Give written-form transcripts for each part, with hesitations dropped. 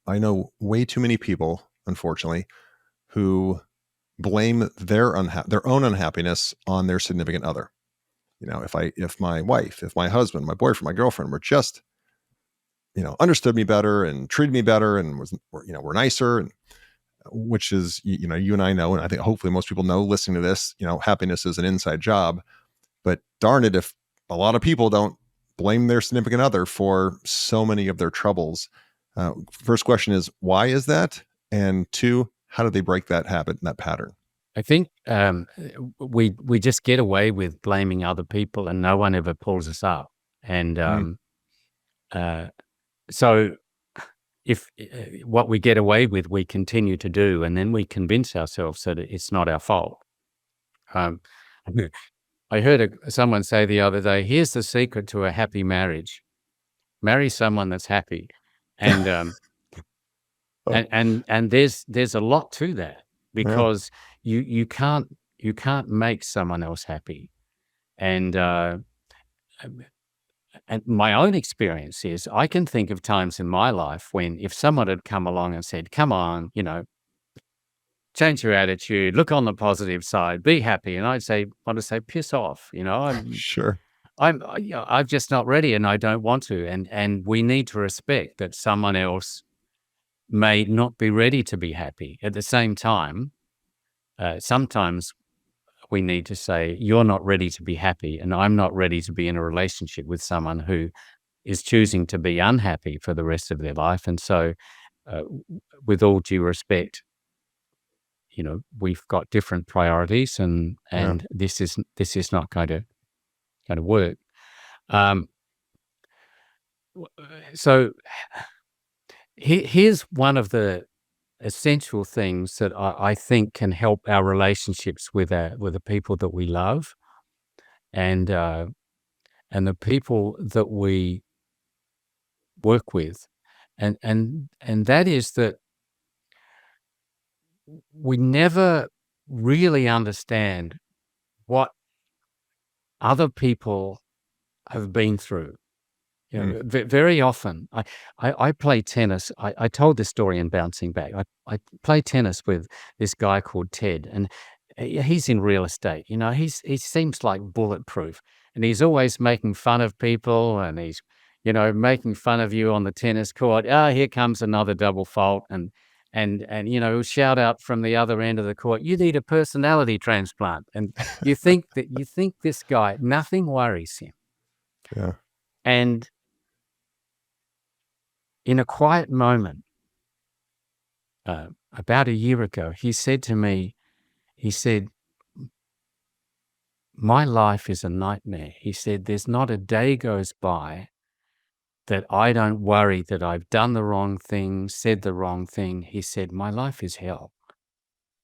I know way too many people, unfortunately, who blame their own unhappiness on their significant other. If my wife, if my husband, my boyfriend, my girlfriend were just, understood me better and treated me better and were nicer, and which is, you and I know, and I think hopefully most people know listening to this, happiness is an inside job. But darn it, if a lot of people don't blame their significant other for so many of their troubles. First question is, why is that? And two, how do they break that habit and that pattern? I think we just get away with blaming other people, and no one ever pulls us up. And Mm, uh, so, if what we get away with, we continue to do, and then we convince ourselves that it's not our fault. Um, I heard someone say the other day, "Here's the secret to a happy marriage: marry someone that's happy." And and there's a lot to that, yeah, because you can't make someone else happy. And um, and my own experience is, I can think of times in my life when, if someone had come along and said, "Come on, change your attitude, look on the positive side, be happy," and I'd say, "Piss off," sure. I'm just not ready, and I don't want to. And we need to respect that someone else may not be ready to be happy. At the same time, sometimes we need to say, "You're not ready to be happy, and I'm not ready to be in a relationship with someone who is choosing to be unhappy for the rest of their life." And so, with all due respect, we've got different priorities, and Yeah. this is not going to work. Um, so here's one of the essential things that I think can help our relationships with the people that we love, and the people that we work with, and that is that we never really understand what other people have been through. Mm, Very often, I play tennis. I told this story in Bouncing Back. I play tennis with this guy called Ted, and he's in real estate. He seems like bulletproof, and he's always making fun of people, and he's making fun of you on the tennis court. Ah, here comes another double fault, and he'll shout out from the other end of the court, "You need a personality transplant." And you think this guy, nothing worries him. yeah. And in a quiet moment, about a year ago, he said to me, he said, "My life is a nightmare." He said, "There's not a day goes by that I don't worry that I've done the wrong thing, said the wrong thing." He said, "My life is hell."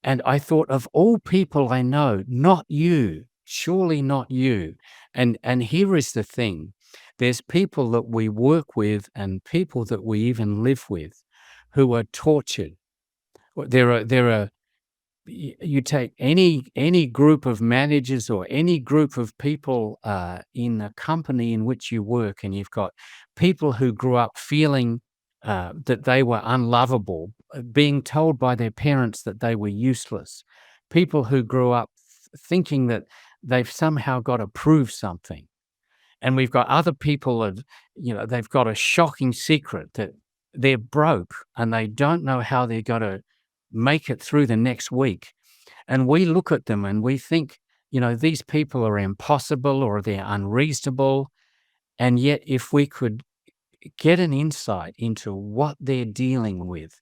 And I thought, of all people I know, not you, surely not you. And here is the thing. There's people that we work with, and people that we even live with, who are tortured. There are you take any group of managers or any group of people in a company in which you work, and you've got people who grew up feeling that they were unlovable, being told by their parents that they were useless, people who grew up thinking that they've somehow got to prove something. And we've got other people that, they've got a shocking secret that they're broke and they don't know how they're going to make it through the next week. And we look at them and we think, these people are impossible or they're unreasonable. And yet, if we could get an insight into what they're dealing with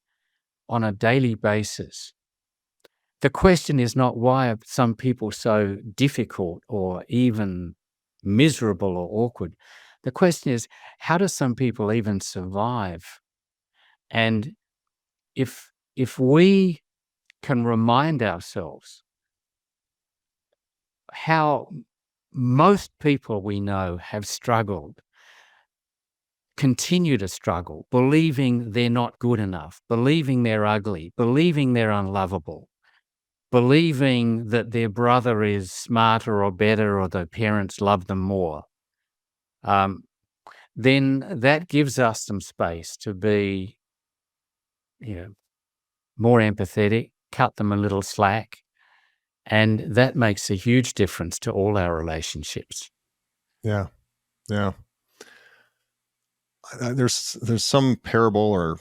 on a daily basis, the question is not, why are some people so difficult or even miserable or awkward? The question is, how do some people even survive? And if we can remind ourselves how most people we know have struggled, continue to struggle, believing they're not good enough, believing they're ugly, believing they're unlovable, believing that their brother is smarter or better or their parents love them more, um, then that gives us some space to be you know, more empathetic, cut them a little slack, and that makes a huge difference to all our relationships. Yeah. Yeah. There's some parable or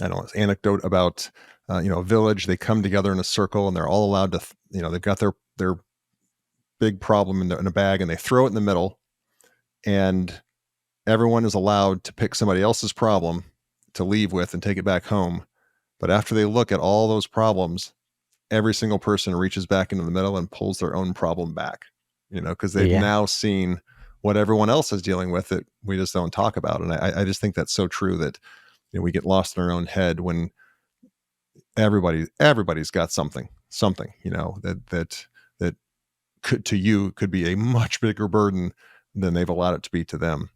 I don't know, anecdote about a village. They come together in a circle and they're all allowed to, they've got their big problem in a bag and they throw it in the middle, and everyone is allowed to pick somebody else's problem to leave with and take it back home. But after they look at all those problems, every single person reaches back into the middle and pulls their own problem back, because they've Yeah. now seen what everyone else is dealing with that we just don't talk about. And I just think that's so true that we get lost in our own head when everybody's got something, that could to you could be a much bigger burden than they've allowed it to be to them.